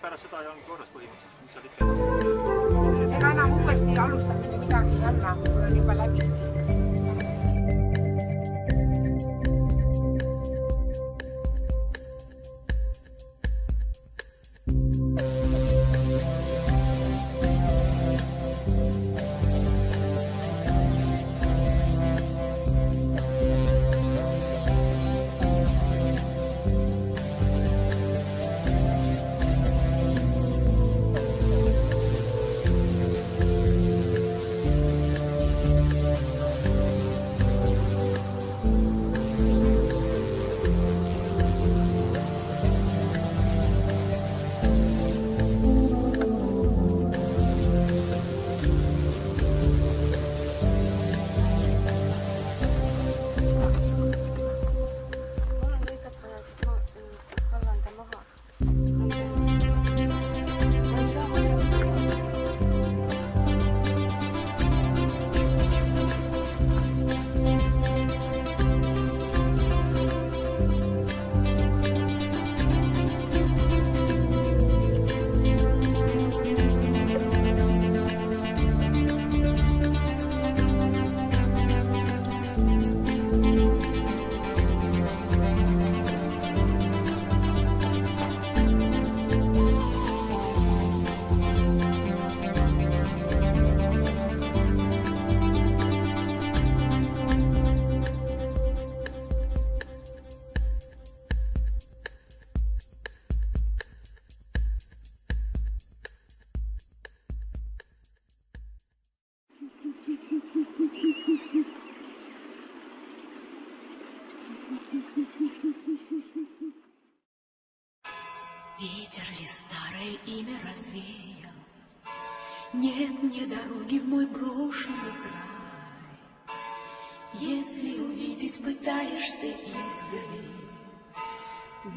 pärast seda ja ongi korras põhimõtteliselt, mis seal ikka ega enam uuesti alustamine midagi ei anna, kui on juba läbi. Ветер ли старое имя развеял? Нет мне дороги в мой брошенный край. Если увидеть пытаешься издали,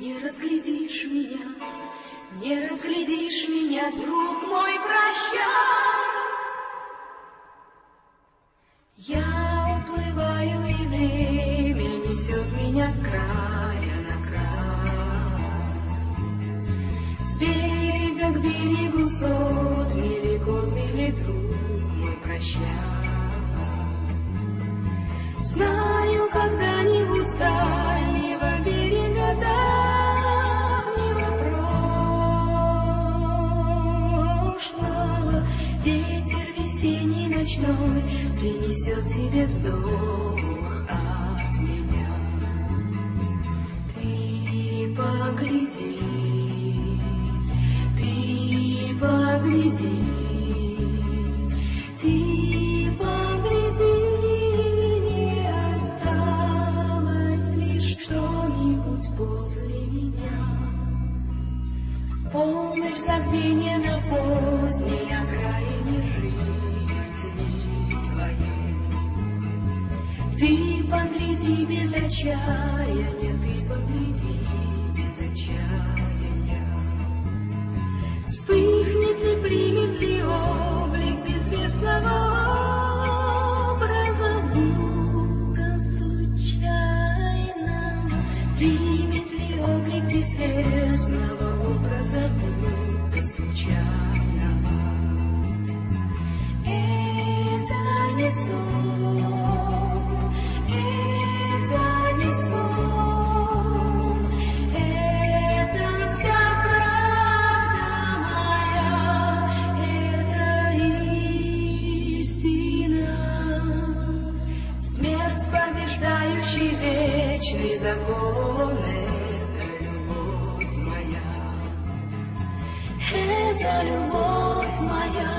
не разглядишь меня, друг мой, прощай. Я уплываю, и время несет меня с края на край. С берега к берегу сот мили, год мили, друг мой, прощай. Знаю, когда-нибудь с дальнего берега давнего прошлого ветер весенний ночной принесет тебе вздох от меня. Ты погляди, ты погляди, ты погляди, не осталось лишь что-нибудь после меня. Полночь забвения на поздней окраине жизни твоей. Ты погляди без отчаяния, ты погляди без отчаяния. Вспыхнет ли, примет ли облик безвестного образа, будто случайно? Примет ли облик безвестного образа, будто случайно? Это не сон, это не сон, это вся правда моя, это истина. Смерть, побеждающий вечный закон, это любовь моя, это любовь моя.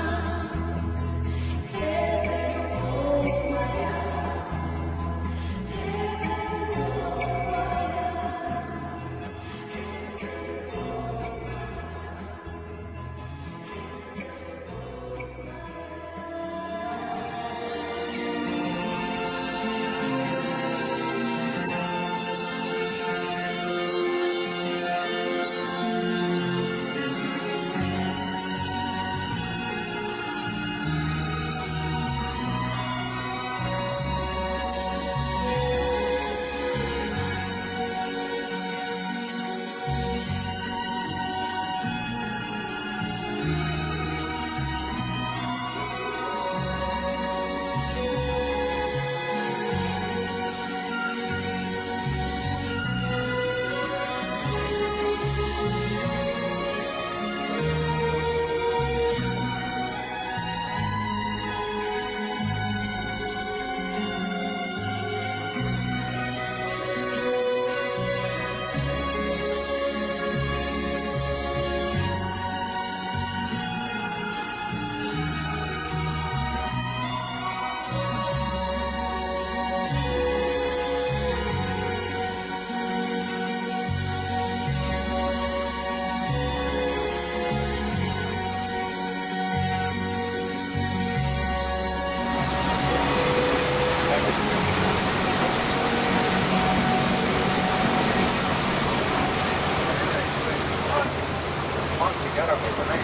Chiara con lei.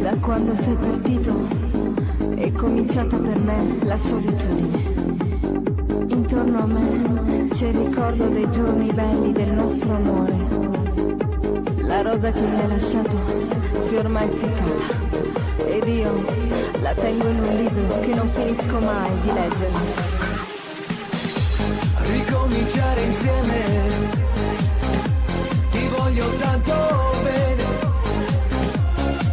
Da quando sei partito è cominciata per me la solitudine. Intorno a me c'è il ricordo dei giorni belli del nostro amore. La rosa che mi hai lasciato si è ormai seccata ed io la tengo in un libro che non finisco mai di leggere. Ricominciare insieme, ti voglio tanto bene,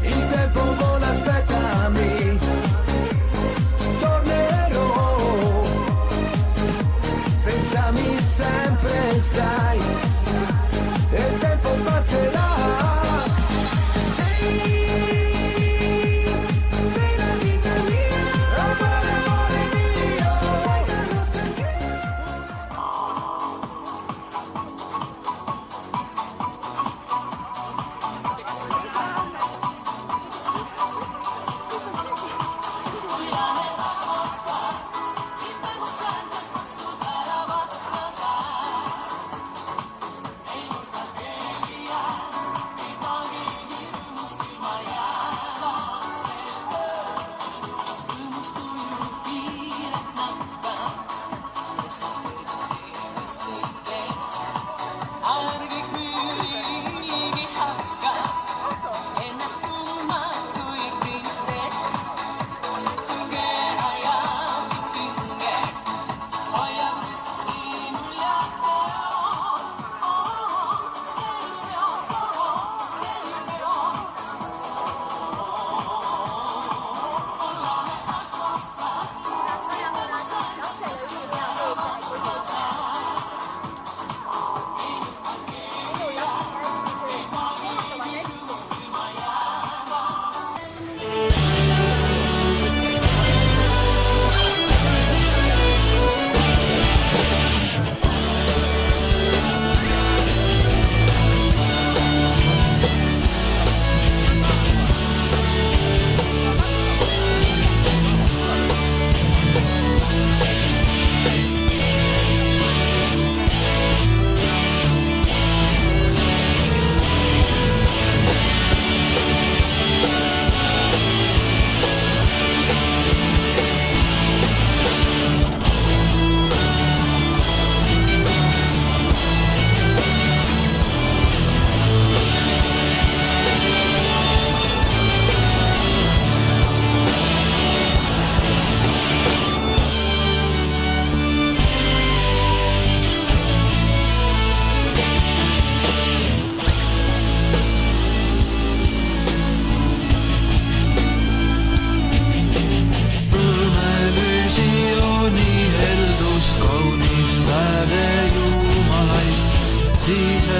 il tempo vola, aspettami, tornerò, pensami sempre, sai, e il tempo passerà. Sei la vita mia, amore, amore mio.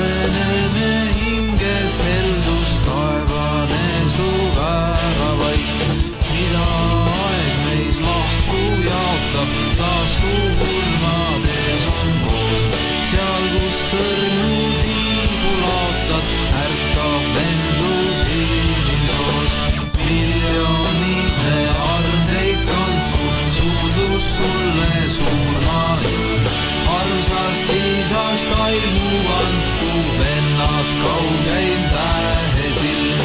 uneneme hinges heldust taevane su väravaist, mida aeg meis lahku jaotab, taas su hõlmades on koos. seal, kus sõrmu tiibu laotad, ärkab vendlus inimsoos. miljonid me ardeid kandku, suudlus sulle surmailm. armsast isast aimu andku, vennad kaugeim tähesilm.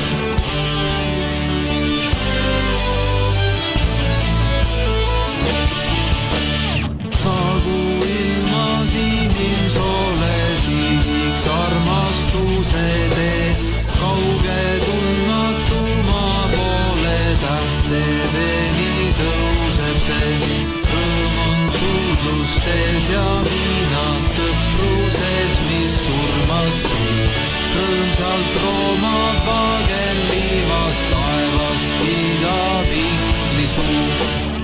saagu ilma siin ilmsoole, sihiks armastuse tee. kauge tundmatu maa poole, tähtedeni tõuseb see. rõõm on suudlustes ja viinas, sõpruses, mis surmastub. rõõmsalt roomab vaagel liivast, taevast kiidab inglisuu.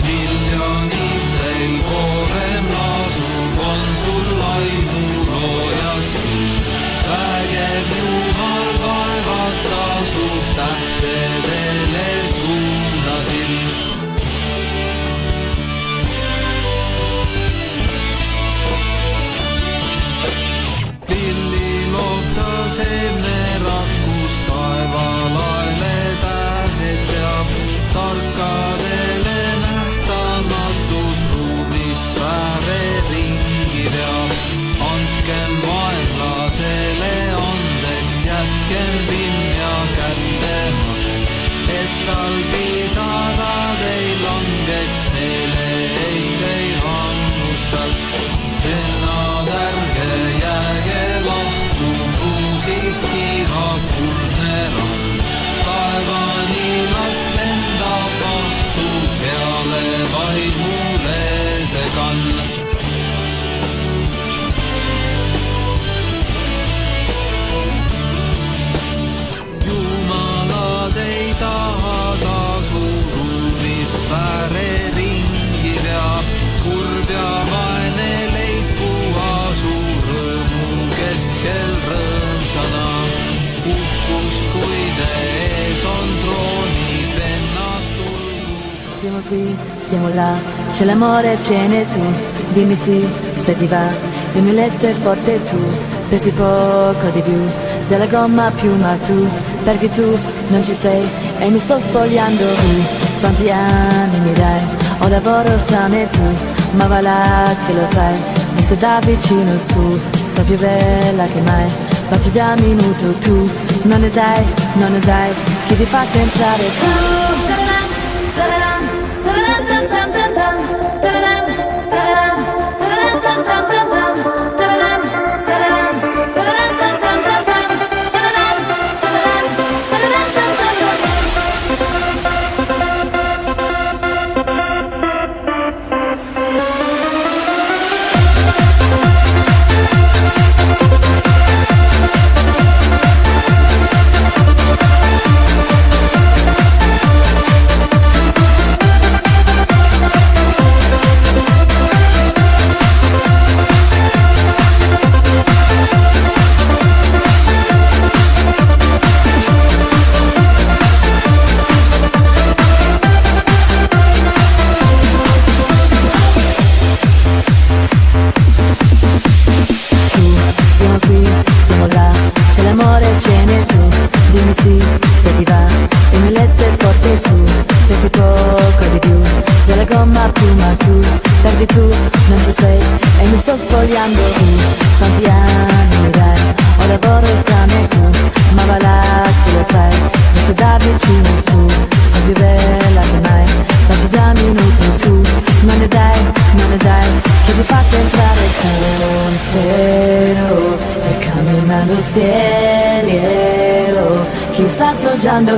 miljonitel koorem lasub, on sul aimuroojas küll. vägev Jumal vaevata asub, tähtedele suuna silm. pilli loob ta seemne rakkus, taevalaele tähed seab. tarkadele nähtamatus ruumis sfääre ringi veab. andkem vaenlasele andeks, jätkem vimm ja kättemaks, et tal pisarad ei langeks, meeleheid ei hammustaks. vennad, ärge jääge lahku, kruusist kiirab kuldne rand. taevani las lendab vahtu, peale vaid muule see kann. jumalad ei taha tasu, ruumis sfääre ringi veab. kurb ja vaene leidku asu, rõõmu keskel rõõmsana. uhkust, kui te ees on troonid, vennad tulgu. Stiamo qui, stiamo là, c'è l'amore, ce n'è tu. Dimmi sì, se ti va, il mio letto è forte tu. Pesi poco di più della gomma piuma tu, perché tu non ci sei e mi sto spogliando. Tu, quanti anni mi dai, ho lavoro sane tu, ma va là che lo sai, mi stai da vicino tu, sei più bella che mai. Baci da minuto tu, non ne dai, che ti faccio entrare tu. Tararam, tararam, tararam, tararam, tararam, tararam, tararam, tararam, tararam, tararam, tararam, tararam, tararam, tararam,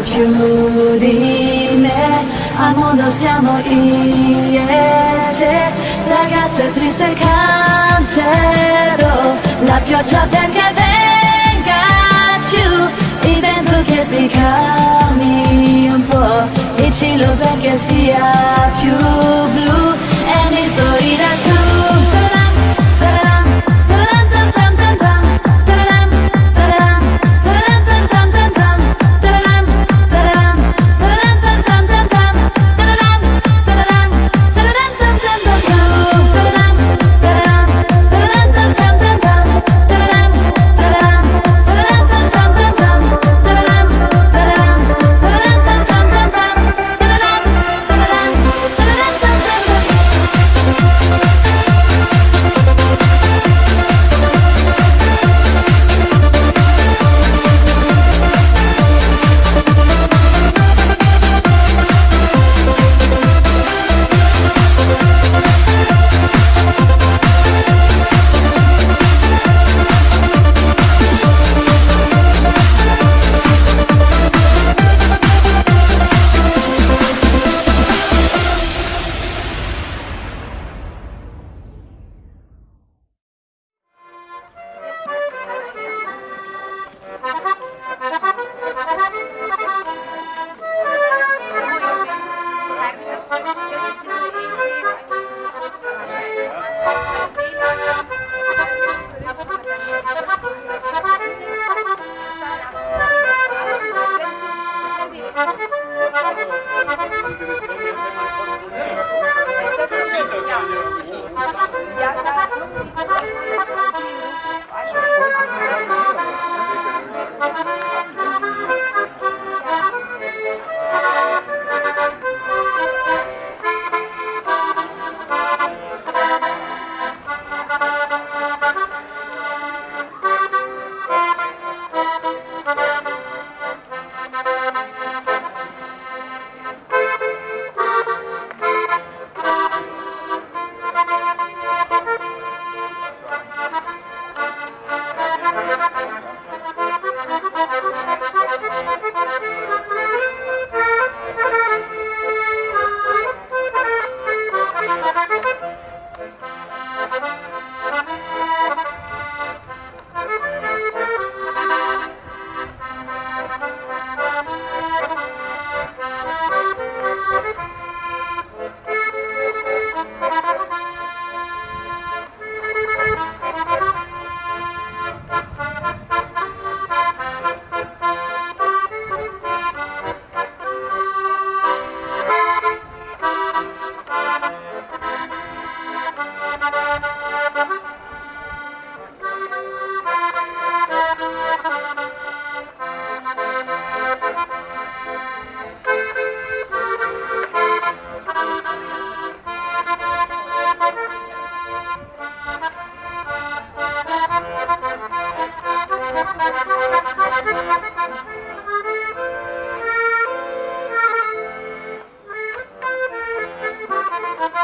più di me, al mondo siamo io e te, ragazza triste canterò, la pioggia perché venga giù, il vento che si calmi un po', il cielo perché sia più blu e mi sorrida tu. Tararam, tararam, tararam, tararam, tararam, tararam,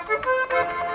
Thank you.